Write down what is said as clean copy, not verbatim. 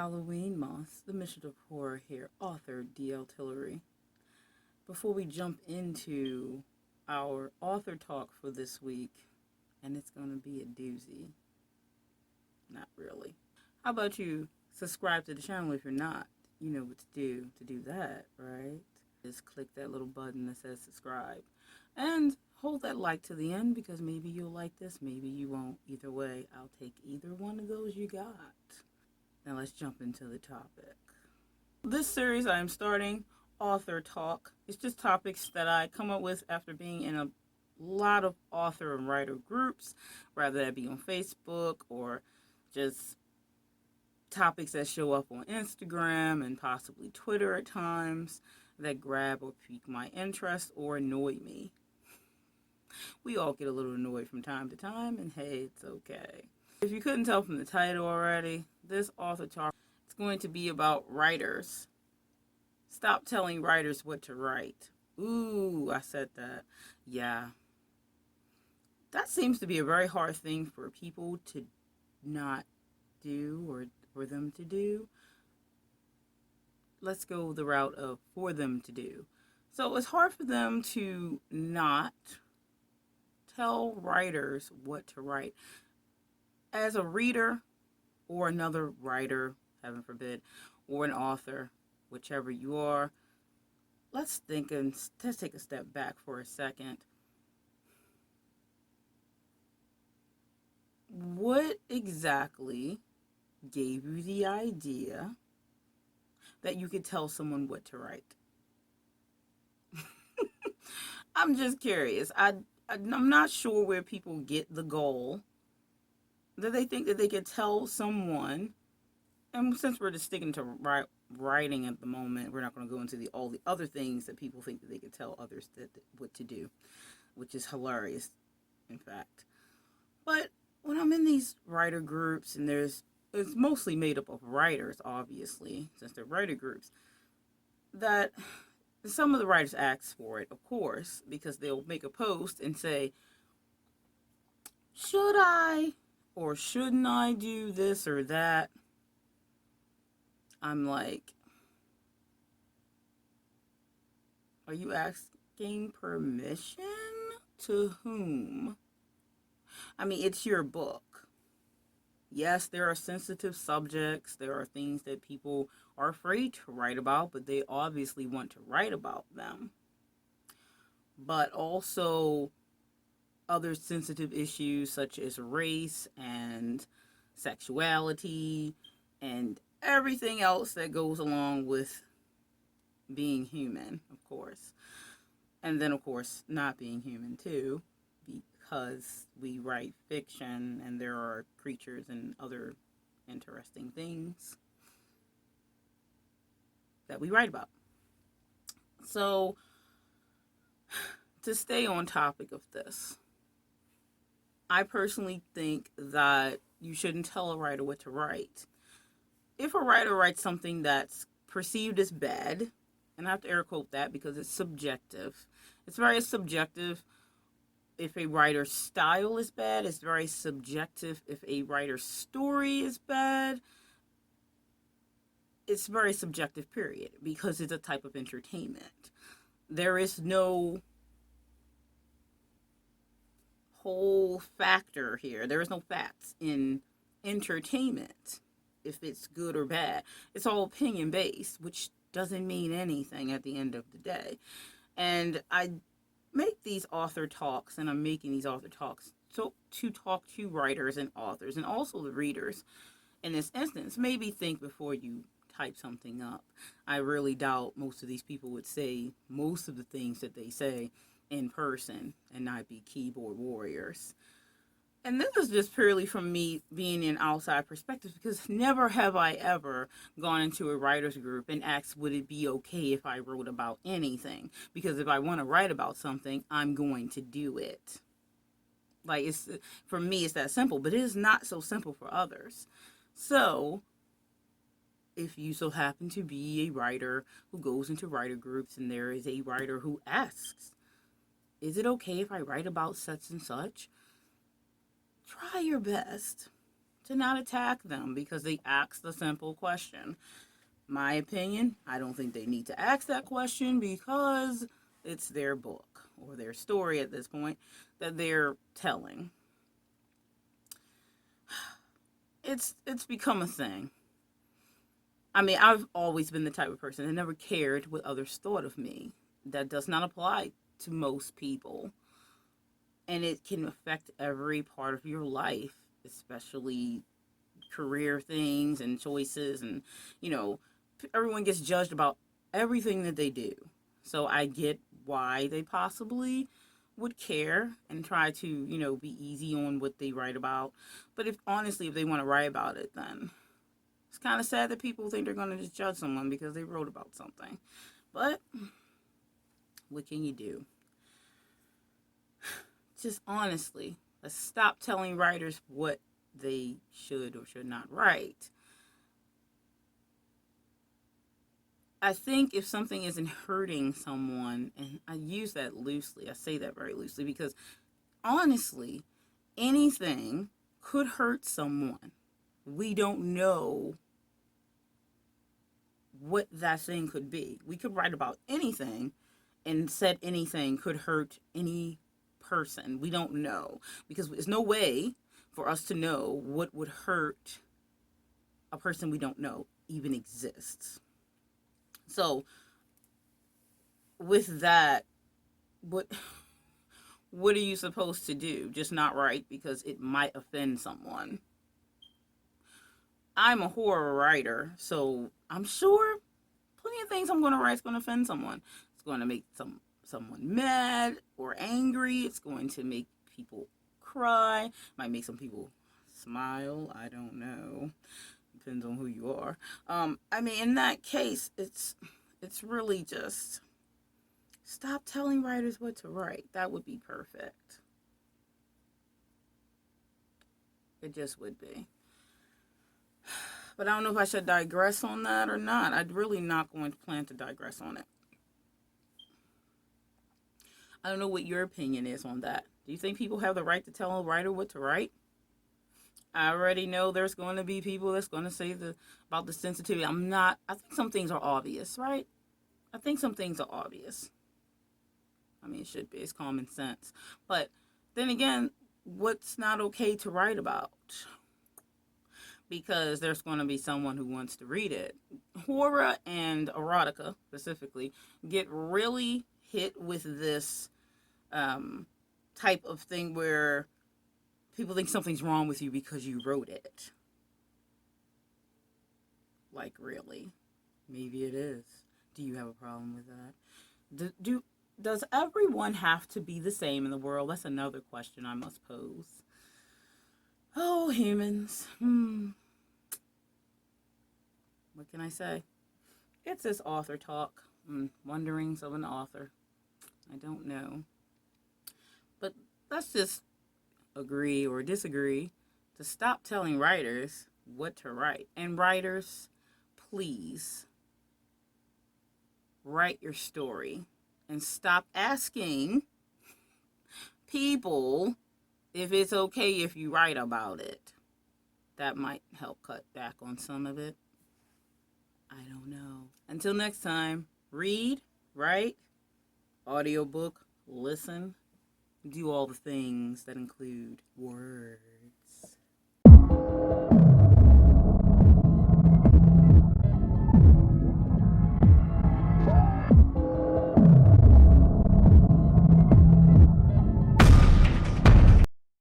Halloween month, the Mission of Horror here, author D.L. Tillery. Before we jump into our author talk for this week, and it's going to be a doozy. Not really. How about you subscribe to the channel if you're not? You know what to do that, right? Just click that little button that says subscribe. And hold that like to the end because maybe you'll like this, maybe you won't. Either way, I'll take either one of those you got. Now let's jump into the topic. This series I am starting, Author Talk. It's just topics that I come up with after being in a lot of author and writer groups, whether that be on Facebook or just topics that show up on Instagram and possibly Twitter at times that grab or pique my interest or annoy me. We all get a little annoyed from time to time, and hey, it's okay. If you couldn't tell from the title already, this author talk is going to be about writers. Stop telling writers what to write. Ooh, I said that. Yeah. That seems to be a very hard thing for people to not do or for them to do. Let's go the route of for them to do. So it's hard for them to not tell writers what to write. As a reader or another writer, heaven forbid, or an author, whichever you are, let's take a step back for a second. What exactly gave you the idea that you could tell someone what to write? I'm just curious. I'm not sure where people get the goal that they think that they could tell someone, and since we're just sticking to writing at the moment, we're not going to go into all the other things that people think that they could tell others what to do, which is hilarious, in fact. But when I'm in these writer groups, and it's mostly made up of writers, obviously, since they're writer groups, that some of the writers ask for it, of course, because they'll make a post and say, should I or shouldn't I do this or that? I'm like, are you asking permission to whom? I mean, it's your book. Yes, there are sensitive subjects. There are things that people are afraid to write about, but they obviously want to write about them. But also other sensitive issues such as race and sexuality and everything else that goes along with being human, of course. And then, of course, not being human, too, because we write fiction and there are creatures and other interesting things that we write about. So, to stay on topic of this, I personally think that you shouldn't tell a writer what to write. If a writer writes something that's perceived as bad, and I have to air quote that because it's subjective. It's very subjective if a writer's style is bad. It's very subjective if a writer's story is bad. It's very subjective, period, because it's a type of entertainment. There is no whole factor here. There is no facts in entertainment if it's good or bad. It's all opinion based, which doesn't mean anything at the end of the day. And I make these author talks, and I'm making these author talks to talk to writers and authors and also the readers. In this instance, maybe think before you type something up. I really doubt most of these people would say most of the things that they say in person and not be keyboard warriors. And this is just purely from me being an outside perspective, because never have I ever gone into a writer's group and asked would it be okay if I wrote about anything, because if I want to write about something, I'm going to do it. Like, it's, for me, it's that simple, but it is not so simple for others. So if you so happen to be a writer who goes into writer groups and there is a writer who asks, is it okay if I write about such and such? Try your best to not attack them because they asked the simple question. My opinion, I don't think they need to ask that question because it's their book or their story at this point that they're telling. It's become a thing. I mean, I've always been the type of person that never cared what others thought of me. That does not apply to most people. And it can affect every part of your life, especially career things and choices. And, everyone gets judged about everything that they do. So I get why they possibly would care and try to, be easy on what they write about. But if they want to write about it, then it's kind of sad that people think they're going to just judge someone because they wrote about something. But what can you do? Just honestly, let's stop telling writers what they should or should not write. I think if something isn't hurting someone, and I use that loosely, I say that very loosely because honestly, anything could hurt someone. We don't know what that thing could be. We could write about anything and said anything could hurt any person. We don't know because there's no way for us to know what would hurt a person we don't know even exists. So with that, what are you supposed to do? Just not write because it might offend someone. I'm a horror writer, so I'm sure plenty of things I'm going to write is going to offend someone. It's going to make someone mad or angry. It's going to make people cry. Might make some people smile. I don't know. Depends on who you are. In that case, it's really just stop telling writers what to write. That would be perfect. It just would be. But I don't know if I should digress on that or not. I'm really not going to plan to digress on it. I don't know what your opinion is on that. Do you think people have the right to tell a writer what to write? I already know there's going to be people that's going to say about the sensitivity. I think some things are obvious, right? I think some things are obvious. It should be. It's common sense. But then again, what's not okay to write about? Because there's going to be someone who wants to read it. Horror and erotica, specifically, get really hit with this type of thing where people think something's wrong with you because you wrote it. Like, really? Maybe it is. Do you have a problem with that? Does everyone have to be the same in the world? That's another question I must pose. Oh, humans. What can I say? It's this author talk. Wanderings of an author. I don't know. But let's just agree or disagree to stop telling writers what to write. And writers, please write your story and stop asking people if it's okay if you write about it. That might help cut back on some of it. I don't know. Until next time, read, write, audiobook, listen, do all the things that include words.